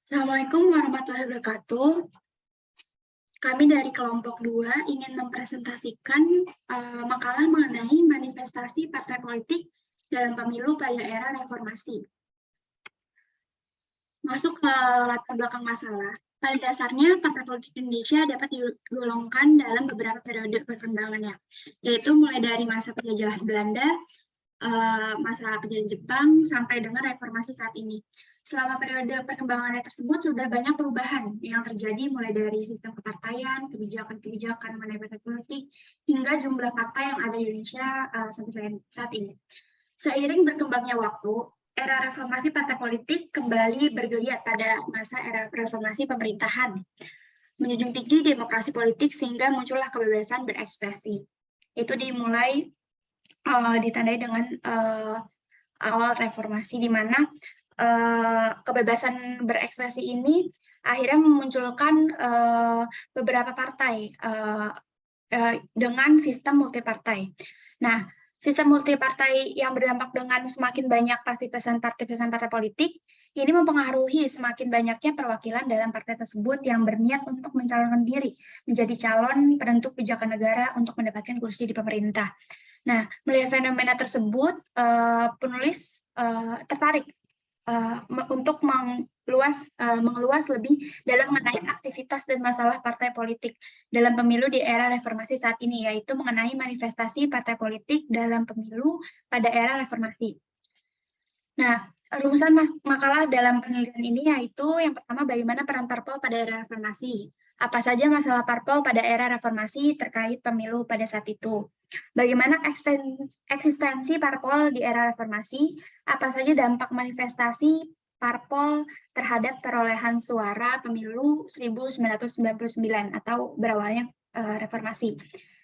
Assalamualaikum warahmatullahi wabarakatuh. Kami dari kelompok 2 ingin mempresentasikan makalah mengenai manifestasi partai politik dalam pemilu pada era reformasi. Masuk ke latar belakang masalah. Pada dasarnya, partai politik Indonesia dapat digolongkan dalam beberapa periode perkembangannya, yaitu mulai dari masa penjajahan Belanda, masa penjajahan Jepang, sampai dengan reformasi saat ini. Selama periode perkembangannya tersebut sudah banyak perubahan yang terjadi mulai dari sistem kepartaian, kebijakan-kebijakan mengenai partai politik, hingga jumlah partai yang ada di Indonesia sampai saat ini. Seiring berkembangnya waktu, era reformasi partai politik kembali bergeliat pada masa era reformasi pemerintahan, menjunjung tinggi demokrasi politik sehingga muncullah kebebasan berekspresi. Itu dimulai ditandai dengan awal reformasi, di mana kebebasan berekspresi ini akhirnya memunculkan beberapa partai dengan sistem multipartai. Nah, sistem multipartai yang berdampak dengan semakin banyak partisipan partai politik, ini mempengaruhi semakin banyaknya perwakilan dalam partai tersebut yang berniat untuk mencalonkan diri menjadi calon penentu kebijakan negara untuk mendapatkan kursi di pemerintah. Nah, melihat fenomena tersebut, penulis tertarik untuk mengeluas lebih dalam mengenai aktivitas dan masalah partai politik dalam pemilu di era reformasi saat ini, yaitu mengenai manifestasi partai politik dalam pemilu pada era reformasi. Nah, rumusan makalah dalam penelitian ini yaitu yang pertama, bagaimana peran parpol pada era reformasi. Apa saja masalah parpol pada era reformasi terkait pemilu pada saat itu. Bagaimana eksistensi parpol di era reformasi, apa saja dampak manifestasi parpol terhadap perolehan suara pemilu 1999 atau berawalnya reformasi.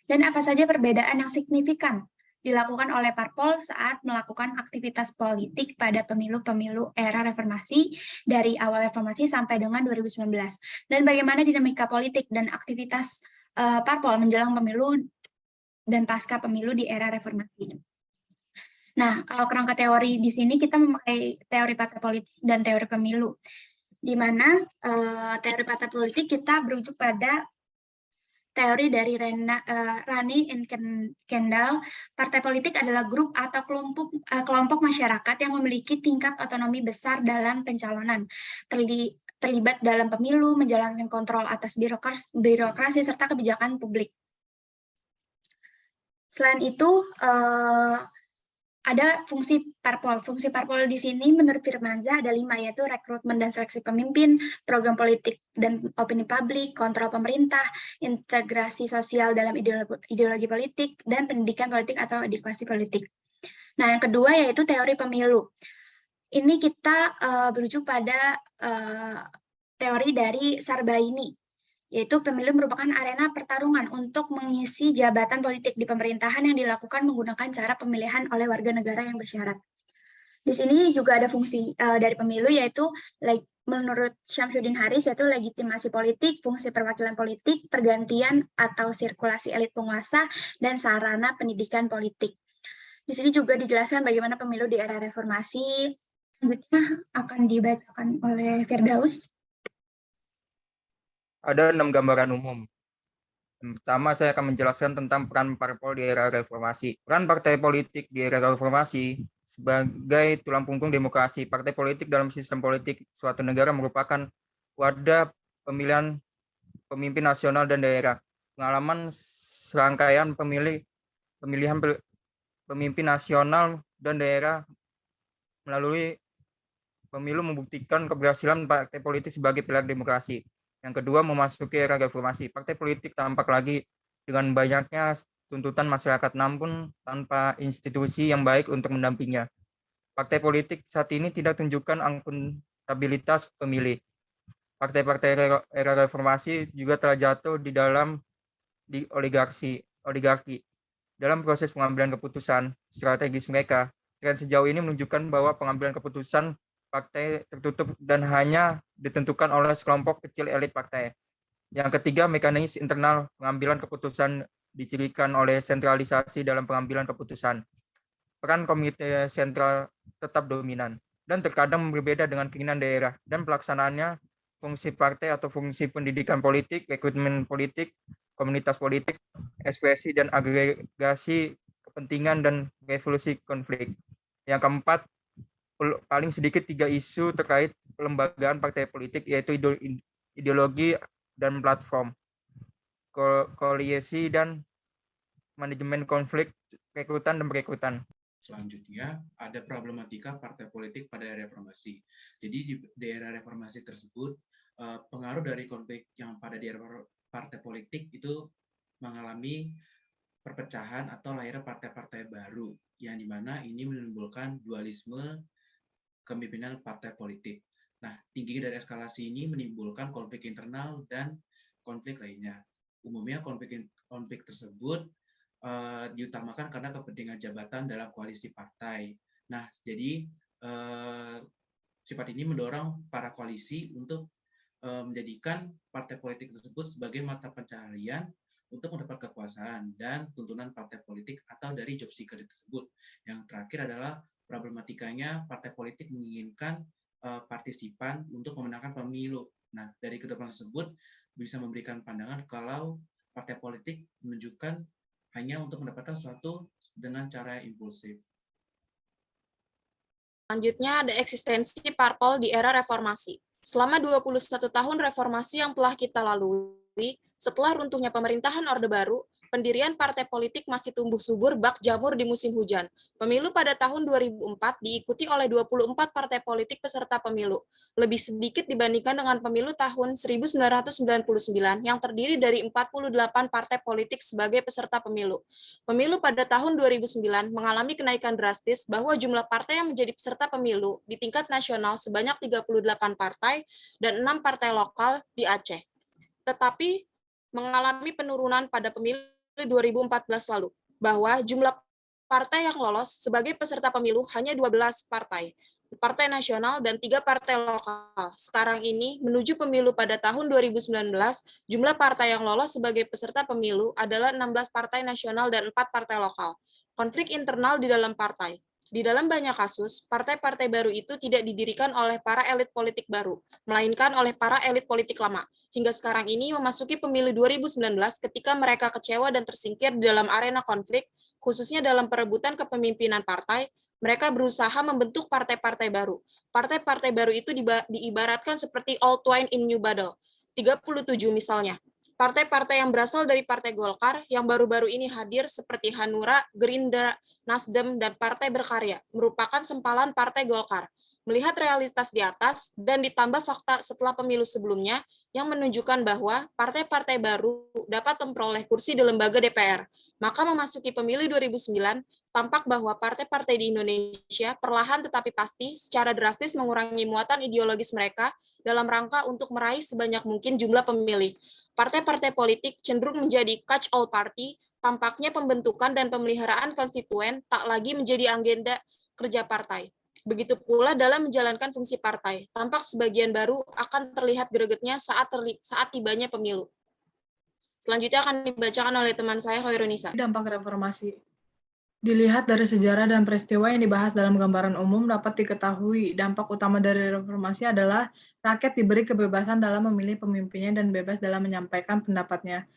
Dan apa saja perbedaan yang signifikan dilakukan oleh parpol saat melakukan aktivitas politik pada pemilu-pemilu era reformasi dari awal reformasi sampai dengan 2019. Dan bagaimana dinamika politik dan aktivitas parpol menjelang pemilu dan pasca pemilu di era reformasi. Nah, kalau kerangka teori di sini kita memakai teori partai politik dan teori pemilu, di mana teori partai politik kita berujuk pada teori dari Rani and Kendall. Partai politik adalah grup atau kelompok masyarakat yang memiliki tingkat otonomi besar dalam pencalonan, terlibat dalam pemilu, menjalankan kontrol atas birokrasi serta kebijakan publik. Selain itu, ada fungsi parpol. Fungsi parpol di sini menurut Firmansyah ada 5, yaitu rekrutmen dan seleksi pemimpin, program politik dan opini publik, kontrol pemerintah, integrasi sosial dalam ideologi politik, dan pendidikan politik atau edukasi politik. Nah, yang kedua yaitu teori pemilu. Ini kita berujuk pada teori dari Sarbaini, yaitu pemilu merupakan arena pertarungan untuk mengisi jabatan politik di pemerintahan yang dilakukan menggunakan cara pemilihan oleh warga negara yang bersyarat. Di sini juga ada fungsi dari pemilu, yaitu menurut Syamsuddin Haris, yaitu legitimasi politik, fungsi perwakilan politik, pergantian atau sirkulasi elit penguasa, dan sarana pendidikan politik. Di sini juga dijelaskan bagaimana pemilu di era reformasi. Selanjutnya akan dibacakan oleh Firdaus. Ada 6 gambaran umum. Yang pertama, saya akan menjelaskan tentang peran parpol di era reformasi. Peran partai politik di era reformasi sebagai tulang punggung demokrasi. Partai politik dalam sistem politik suatu negara merupakan wadah pemilihan pemimpin nasional dan daerah. Pengalaman serangkaian pemilihan pemimpin nasional dan daerah melalui pemilu membuktikan keberhasilan partai politik sebagai pilar demokrasi. Yang kedua, memasuki era reformasi. Partai politik tampak lagi dengan banyaknya tuntutan masyarakat, namun tanpa institusi yang baik untuk mendampinginya. Partai politik saat ini tidak tunjukkan akuntabilitas pemilih. Partai-partai era reformasi juga telah jatuh di dalam oligarki. Dalam proses pengambilan keputusan strategis mereka, tren sejauh ini menunjukkan bahwa pengambilan keputusan partai tertutup dan hanya ditentukan oleh sekelompok kecil elit partai. Yang ketiga, mekanisme internal pengambilan keputusan dicirikan oleh sentralisasi dalam pengambilan keputusan. Peran komite sentral tetap dominan dan terkadang berbeda dengan keinginan daerah, dan pelaksanaannya fungsi partai atau fungsi pendidikan politik, rekrutmen politik, komunitas politik, ekspresi dan agregasi kepentingan dan revolusi konflik. Yang keempat, paling sedikit 3 isu terkait pelembagaan partai politik, yaitu ideologi dan platform, koalisi dan manajemen konflik, rekrutan dan perekrutan. Selanjutnya, ada problematika partai politik pada era reformasi. Jadi di era reformasi tersebut, pengaruh dari konflik yang pada di era partai politik itu mengalami perpecahan atau lahirnya partai-partai baru, yang dimana ini menimbulkan dualisme kepemimpinan partai politik. Nah, tingginya dari eskalasi ini menimbulkan konflik internal dan konflik lainnya. Umumnya konflik tersebut diutamakan karena kepentingan jabatan dalam koalisi partai. Nah, jadi sifat ini mendorong para koalisi untuk menjadikan partai politik tersebut sebagai mata pencaharian untuk mendapat kekuasaan dan tuntunan partai politik atau dari job seeker tersebut. Yang terakhir adalah problematikanya partai politik menginginkan partisipan untuk memenangkan pemilu. Nah, dari kedua tersebut bisa memberikan pandangan kalau partai politik menunjukkan hanya untuk mendapatkan sesuatu dengan cara impulsif. Selanjutnya ada eksistensi parpol di era reformasi. Selama 21 tahun reformasi yang telah kita lalui, setelah runtuhnya pemerintahan Orde Baru, pendirian partai politik masih tumbuh subur bak jamur di musim hujan. Pemilu pada tahun 2004 diikuti oleh 24 partai politik peserta pemilu, lebih sedikit dibandingkan dengan pemilu tahun 1999 yang terdiri dari 48 partai politik sebagai peserta pemilu. Pemilu pada tahun 2009 mengalami kenaikan drastis bahwa jumlah partai yang menjadi peserta pemilu di tingkat nasional sebanyak 38 partai dan 6 partai lokal di Aceh. Tetapi mengalami penurunan pada pemilu 2014 lalu, bahwa jumlah partai yang lolos sebagai peserta pemilu hanya 12 partai nasional dan 3 partai lokal. Sekarang ini, menuju pemilu pada tahun 2019, jumlah partai yang lolos sebagai peserta pemilu adalah 16 partai nasional dan 4 partai lokal. Konflik internal di dalam partai. Di dalam banyak kasus, partai-partai baru itu tidak didirikan oleh para elit politik baru, melainkan oleh para elit politik lama. Hingga sekarang ini memasuki pemilu 2019 ketika mereka kecewa dan tersingkir di dalam arena konflik, khususnya dalam perebutan kepemimpinan partai, mereka berusaha membentuk partai-partai baru. Partai-partai baru itu diibaratkan seperti old wine in new bottle. 37 misalnya. Partai-partai yang berasal dari Partai Golkar yang baru-baru ini hadir seperti Hanura, Gerindra, Nasdem, dan Partai Berkarya merupakan sempalan Partai Golkar. Melihat realitas di atas dan ditambah fakta setelah pemilu sebelumnya yang menunjukkan bahwa partai-partai baru dapat memperoleh kursi di lembaga DPR, maka memasuki pemilu 2009, tampak bahwa partai-partai di Indonesia perlahan tetapi pasti secara drastis mengurangi muatan ideologis mereka dalam rangka untuk meraih sebanyak mungkin jumlah pemilih. Partai-partai politik cenderung menjadi catch-all party, tampaknya pembentukan dan pemeliharaan konstituen tak lagi menjadi agenda kerja partai. Begitu pula dalam menjalankan fungsi partai, tampak sebagian baru akan terlihat gregetnya saat tibanya pemilu. Selanjutnya akan dibacakan oleh teman saya, Khairunisa. Dampak reformasi. Dilihat dari sejarah dan peristiwa yang dibahas dalam gambaran umum, dapat diketahui dampak utama dari reformasi adalah rakyat diberi kebebasan dalam memilih pemimpinnya dan bebas dalam menyampaikan pendapatnya.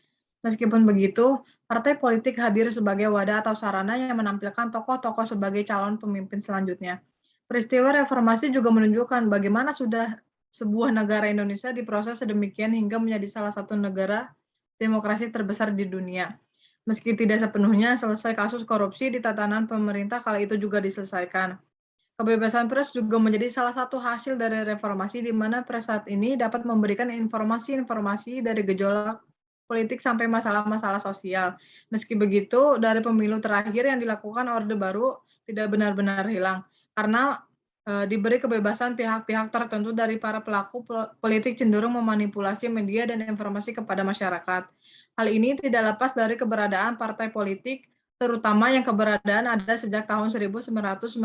Meskipun begitu, partai politik hadir sebagai wadah atau sarana yang menampilkan tokoh-tokoh sebagai calon pemimpin selanjutnya. Peristiwa reformasi juga menunjukkan bagaimana sudah sebuah negara Indonesia diproses sedemikian hingga menjadi salah satu negara demokrasi terbesar di dunia. Meski tidak sepenuhnya selesai kasus korupsi di tatanan pemerintah kala itu juga diselesaikan. Kebebasan pers juga menjadi salah satu hasil dari reformasi di mana pers saat ini dapat memberikan informasi-informasi dari gejolak politik sampai masalah-masalah sosial. Meski begitu, dari pemilu terakhir yang dilakukan Orde Baru tidak benar-benar hilang, karena diberi kebebasan pihak-pihak tertentu dari para pelaku politik cenderung memanipulasi media dan informasi kepada masyarakat. Hal ini tidak lepas dari keberadaan partai politik, terutama yang keberadaan ada sejak tahun 1999.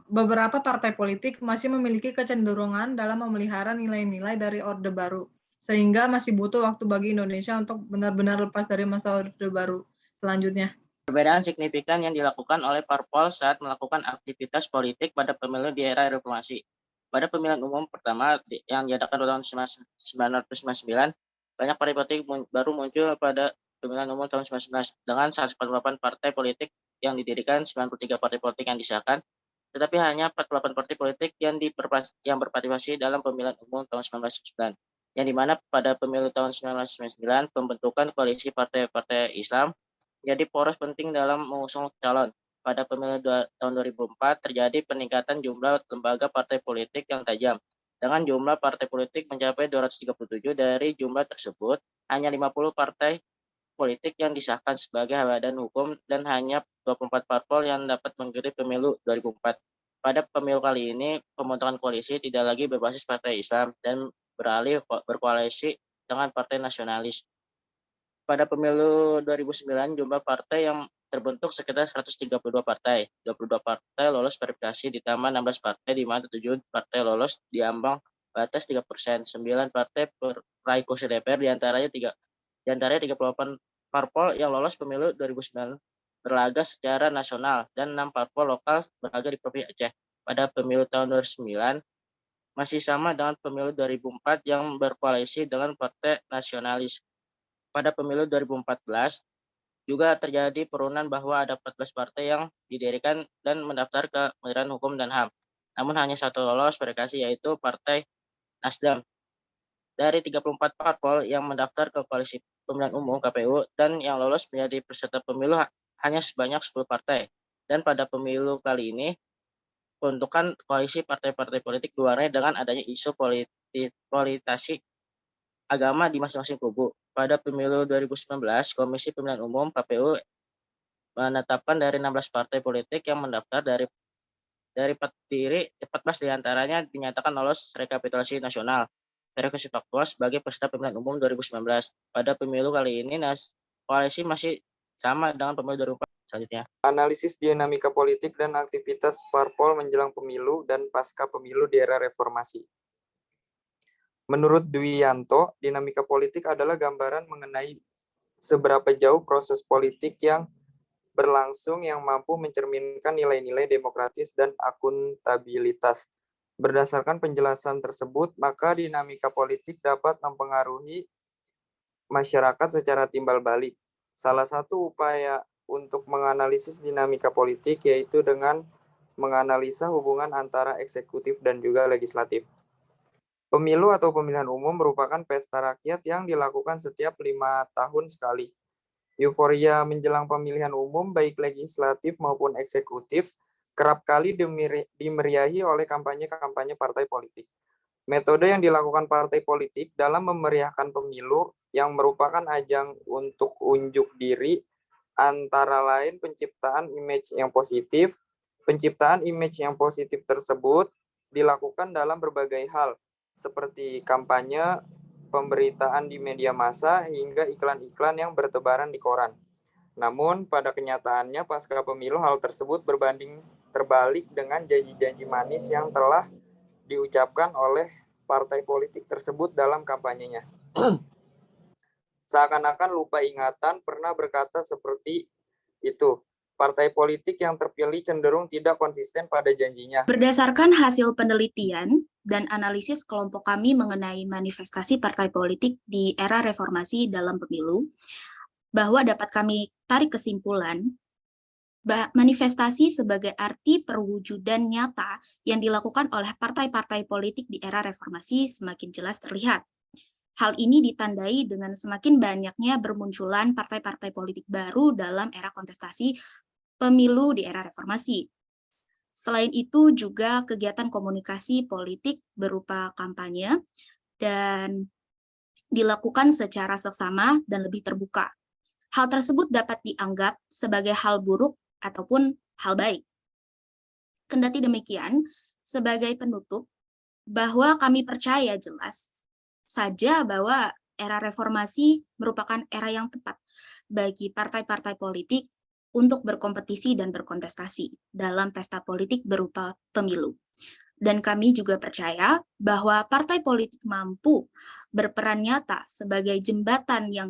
Beberapa partai politik masih memiliki kecenderungan dalam memelihara nilai-nilai dari Orde Baru, sehingga masih butuh waktu bagi Indonesia untuk benar-benar lepas dari masa Orde Baru selanjutnya. Perbedaan signifikan yang dilakukan oleh parpol saat melakukan aktivitas politik pada pemilu di era reformasi. Pada pemilihan umum pertama yang diadakan tahun 1999, banyak partai politik baru muncul pada pemilihan umum tahun 1999 dengan 148 partai politik yang didirikan, 93 partai politik yang disahkan, tetapi hanya 48 partai politik yang berpartisipasi dalam pemilihan umum tahun 1999, yang dimana pada pemilu tahun 1999 pembentukan koalisi partai-partai Islam menjadi poros penting dalam mengusung calon. Pada pemilu tahun 2004 terjadi peningkatan jumlah lembaga partai politik yang tajam. Dengan jumlah partai politik mencapai 237, dari jumlah tersebut hanya 50 partai politik yang disahkan sebagai badan hukum dan hanya 24 parpol yang dapat mengikuti pemilu 2004. Pada pemilu kali ini, pembentukan koalisi tidak lagi berbasis partai Islam dan beralih berkoalisi dengan partai nasionalis. Pada pemilu 2009, jumlah partai yang terbentuk sekitar 132 partai. 22 partai lolos verifikasi, ditambah 16 partai, di mana 7 partai lolos di ambang batas 3%. 9 partai meraih kursi DPR, diantaranya 38 parpol yang lolos pemilu 2009 berlaga secara nasional, dan 6 parpol lokal berlaga di Provinsi Aceh. Pada pemilu tahun 2009, masih sama dengan pemilu 2004 yang berkoalisi dengan partai nasionalis. Pada pemilu 2014, juga terjadi penurunan bahwa ada 14 partai yang didirikan dan mendaftar ke Kementerian Hukum dan HAM. Namun hanya satu lolos verifikasi, yaitu Partai Nasdem. Dari 34 parpol yang mendaftar ke Koalisi Pemilihan Umum KPU dan yang lolos menjadi peserta pemilu hanya sebanyak 10 partai. Dan pada pemilu kali ini, pembentukan koalisi partai-partai politik diwarnai dengan adanya isu politisasi agama di masing-masing kubu. Pada pemilu 2019, Komisi Pemilihan Umum KPU menetapkan dari 16 partai politik yang mendaftar, dari 14 diantaranya dinyatakan lolos rekapitulasi nasional verifikasi faktual sebagai peserta pemilihan umum 2019. Pada pemilu kali ini, koalisi masih sama dengan pemilu 2004. Selanjutnya, Analisis dinamika politik dan aktivitas parpol menjelang pemilu dan pasca pemilu di era reformasi. Menurut Dwi Yanto, dinamika politik adalah gambaran mengenai seberapa jauh proses politik yang berlangsung yang mampu mencerminkan nilai-nilai demokratis dan akuntabilitas. Berdasarkan penjelasan tersebut, maka dinamika politik dapat mempengaruhi masyarakat secara timbal balik. Salah satu upaya untuk menganalisis dinamika politik yaitu dengan menganalisa hubungan antara eksekutif dan juga legislatif. Pemilu atau pemilihan umum merupakan pesta rakyat yang dilakukan setiap 5 tahun sekali. Euforia menjelang pemilihan umum, baik legislatif maupun eksekutif, kerap kali dimeriahi oleh kampanye-kampanye partai politik. Metode yang dilakukan partai politik dalam memeriahkan pemilu yang merupakan ajang untuk unjuk diri antara lain penciptaan image yang positif. Penciptaan image yang positif tersebut dilakukan dalam berbagai hal, seperti kampanye, pemberitaan di media massa, hingga iklan-iklan yang bertebaran di koran. Namun, pada kenyataannya pasca pemilu hal tersebut berbanding terbalik dengan janji-janji manis yang telah diucapkan oleh partai politik tersebut dalam kampanyenya. Seakan-akan lupa ingatan pernah berkata seperti itu. Partai politik yang terpilih cenderung tidak konsisten pada janjinya. Berdasarkan hasil penelitian dan analisis kelompok kami mengenai manifestasi partai politik di era reformasi dalam pemilu, bahwa dapat kami tarik kesimpulan manifestasi sebagai arti perwujudan nyata yang dilakukan oleh partai-partai politik di era reformasi semakin jelas terlihat. Hal ini ditandai dengan semakin banyaknya bermunculan partai-partai politik baru dalam era kontestasi pemilu di era reformasi. Selain itu juga kegiatan komunikasi politik berupa kampanye dan dilakukan secara seksama dan lebih terbuka. Hal tersebut dapat dianggap sebagai hal buruk ataupun hal baik. Kendati demikian, sebagai penutup, bahwa kami percaya jelas saja bahwa era reformasi merupakan era yang tepat bagi partai-partai politik untuk berkompetisi dan berkontestasi dalam pesta politik berupa pemilu. Dan kami juga percaya bahwa partai politik mampu berperan nyata sebagai jembatan yang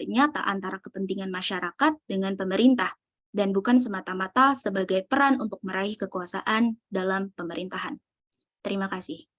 nyata antara kepentingan masyarakat dengan pemerintah, dan bukan semata-mata sebagai peran untuk meraih kekuasaan dalam pemerintahan. Terima kasih.